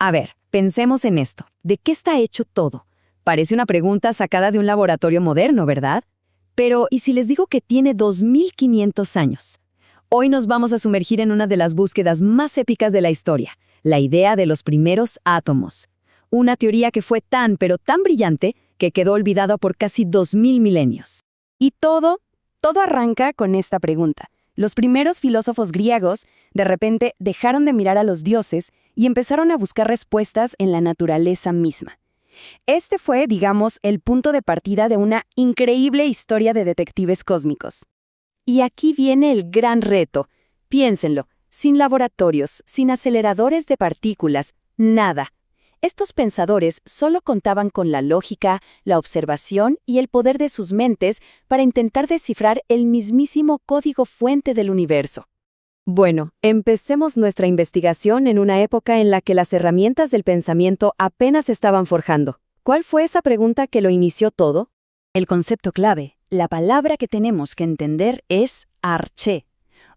A ver, pensemos en esto. ¿De qué está hecho todo? Parece una pregunta sacada de un laboratorio moderno, ¿verdad? Pero, ¿y si les digo que tiene 2500 años? Hoy nos vamos a sumergir en una de las búsquedas más épicas de la historia, la idea de los primeros átomos. Una teoría que fue tan, pero tan brillante, que quedó olvidada por casi 2000 milenios. Y todo arranca con esta pregunta. Los primeros filósofos griegos, de repente, dejaron de mirar a los dioses y empezaron a buscar respuestas en la naturaleza misma. Este fue, digamos, el punto de partida de una increíble historia de detectives cósmicos. Y aquí viene el gran reto. Piénsenlo, sin laboratorios, sin aceleradores de partículas, nada. Estos pensadores solo contaban con la lógica, la observación y el poder de sus mentes para intentar descifrar el mismísimo código fuente del universo. Bueno, empecemos nuestra investigación en una época en la que las herramientas del pensamiento apenas estaban forjando. ¿Cuál fue esa pregunta que lo inició todo? El concepto clave, la palabra que tenemos que entender es arché.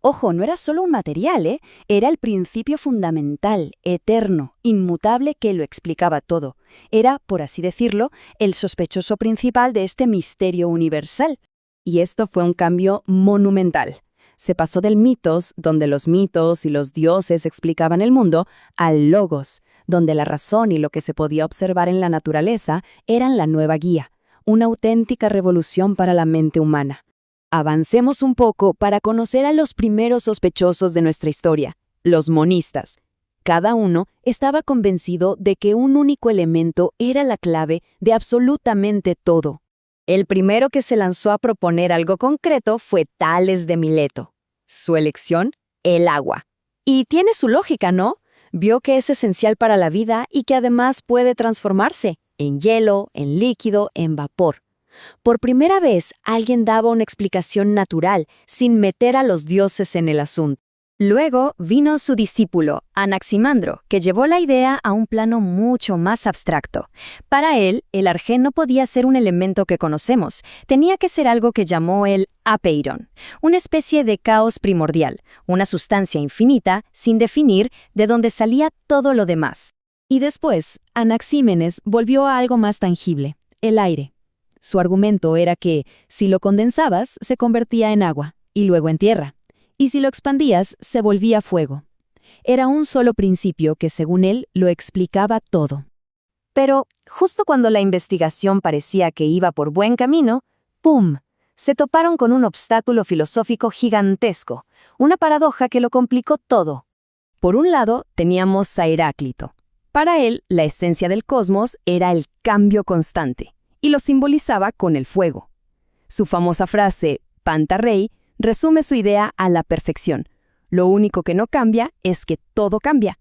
Ojo, no era solo un material, era el principio fundamental, eterno, inmutable que lo explicaba todo. Era, por así decirlo, el sospechoso principal de este misterio universal. Y esto fue un cambio monumental. Se pasó del mitos, donde los mitos y los dioses explicaban el mundo, al logos, donde la razón y lo que se podía observar en la naturaleza eran la nueva guía, una auténtica revolución para la mente humana. Avancemos un poco para conocer a los primeros sospechosos de nuestra historia, los monistas. Cada uno estaba convencido de que un único elemento era la clave de absolutamente todo. El primero que se lanzó a proponer algo concreto fue Tales de Mileto. Su elección, el agua. Y tiene su lógica, ¿no? Vio que es esencial para la vida y que además puede transformarse en hielo, en líquido, en vapor. Por primera vez, alguien daba una explicación natural, sin meter a los dioses en el asunto. Luego vino su discípulo, Anaximandro, que llevó la idea a un plano mucho más abstracto. Para él, el arjé no podía ser un elemento que conocemos, tenía que ser algo que llamó el apeiron, una especie de caos primordial, una sustancia infinita, sin definir, de donde salía todo lo demás. Y después, Anaxímenes volvió a algo más tangible, el aire. Su argumento era que, si lo condensabas, se convertía en agua, y luego en tierra. Y si lo expandías, se volvía fuego. Era un solo principio que, según él, lo explicaba todo. Pero, justo cuando la investigación parecía que iba por buen camino, ¡pum!, se toparon con un obstáculo filosófico gigantesco, una paradoja que lo complicó todo. Por un lado, teníamos a Heráclito. Para él, la esencia del cosmos era el cambio constante, y lo simbolizaba con el fuego. Su famosa frase, Panta Rei, resume su idea a la perfección. Lo único que no cambia es que todo cambia.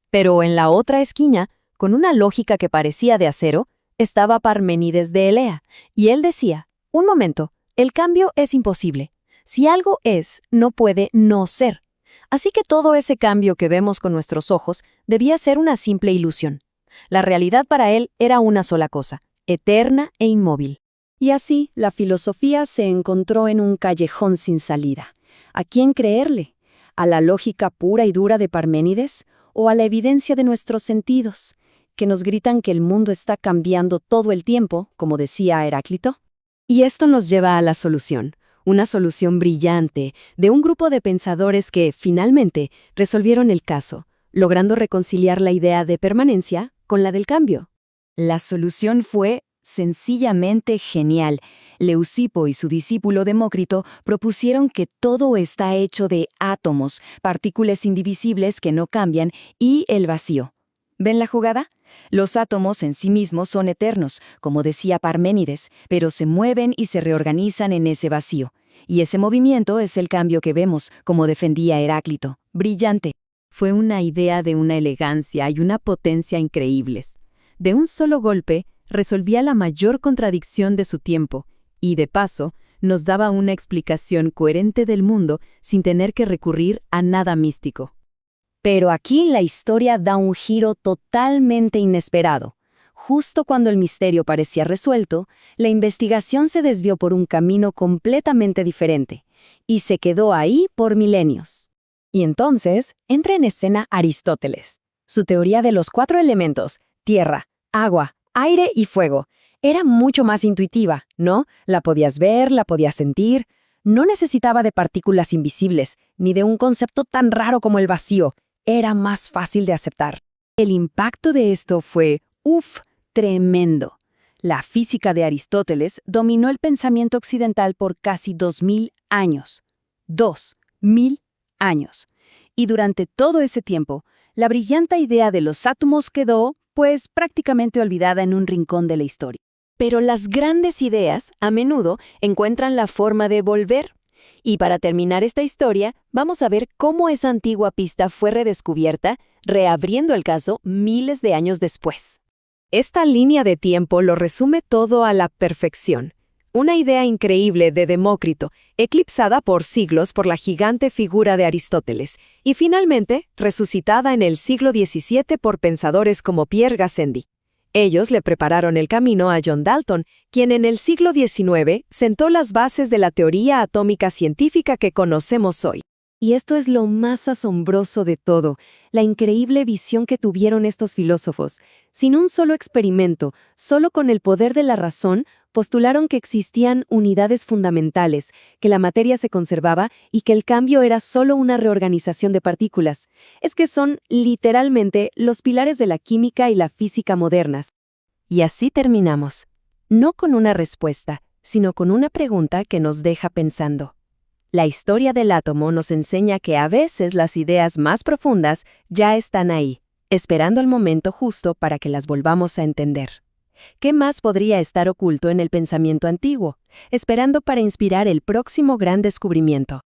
Pero en la otra esquina, con una lógica que parecía de acero, estaba Parménides de Elea, y él decía, un momento, el cambio es imposible. Si algo es, no puede no ser. Así que todo ese cambio que vemos con nuestros ojos debía ser una simple ilusión. La realidad para él era una sola cosa, eterna e inmóvil. Y así, la filosofía se encontró en un callejón sin salida. ¿A quién creerle? ¿A la lógica pura y dura de Parménides? ¿O a la evidencia de nuestros sentidos, que nos gritan que el mundo está cambiando todo el tiempo, como decía Heráclito? Y esto nos lleva a la solución, una solución brillante de un grupo de pensadores que, finalmente, resolvieron el caso, logrando reconciliar la idea de permanencia con la del cambio. La solución fue sencillamente genial. Leucipo y su discípulo Demócrito propusieron que todo está hecho de átomos, partículas indivisibles que no cambian, y el vacío. ¿Ven la jugada? Los átomos en sí mismos son eternos, como decía Parménides, pero se mueven y se reorganizan en ese vacío. Y ese movimiento es el cambio que vemos, como defendía Heráclito. Brillante. Fue una idea de una elegancia y una potencia increíbles. De un solo golpe, resolvía la mayor contradicción de su tiempo y, de paso, nos daba una explicación coherente del mundo sin tener que recurrir a nada místico. Pero aquí la historia da un giro totalmente inesperado. Justo cuando el misterio parecía resuelto, la investigación se desvió por un camino completamente diferente y se quedó ahí por milenios. Y entonces entra en escena Aristóteles. Su teoría de los 4 elementos, tierra, agua, aire y fuego, era mucho más intuitiva, ¿no? La podías ver, la podías sentir. No necesitaba de partículas invisibles, ni de un concepto tan raro como el vacío. Era más fácil de aceptar. El impacto de esto fue, tremendo. La física de Aristóteles dominó el pensamiento occidental por casi 2000 años. 2000 años. Y durante todo ese tiempo, la brillante idea de los átomos quedó, pues, prácticamente olvidada en un rincón de la historia. Pero las grandes ideas, a menudo, encuentran la forma de volver. Y para terminar esta historia, vamos a ver cómo esa antigua pista fue redescubierta, reabriendo el caso miles de años después. Esta línea de tiempo lo resume todo a la perfección. Una idea increíble de Demócrito, eclipsada por siglos por la gigante figura de Aristóteles, y finalmente resucitada en el siglo XVII por pensadores como Pierre Gassendi. Ellos le prepararon el camino a John Dalton, quien en el siglo XIX sentó las bases de la teoría atómica científica que conocemos hoy. Y esto es lo más asombroso de todo, la increíble visión que tuvieron estos filósofos. Sin un solo experimento, solo con el poder de la razón, postularon que existían unidades fundamentales, que la materia se conservaba y que el cambio era solo una reorganización de partículas. Es que son, literalmente, los pilares de la química y la física modernas. Y así terminamos. No con una respuesta, sino con una pregunta que nos deja pensando. La historia del átomo nos enseña que a veces las ideas más profundas ya están ahí, esperando el momento justo para que las volvamos a entender. ¿Qué más podría estar oculto en el pensamiento antiguo, esperando para inspirar el próximo gran descubrimiento?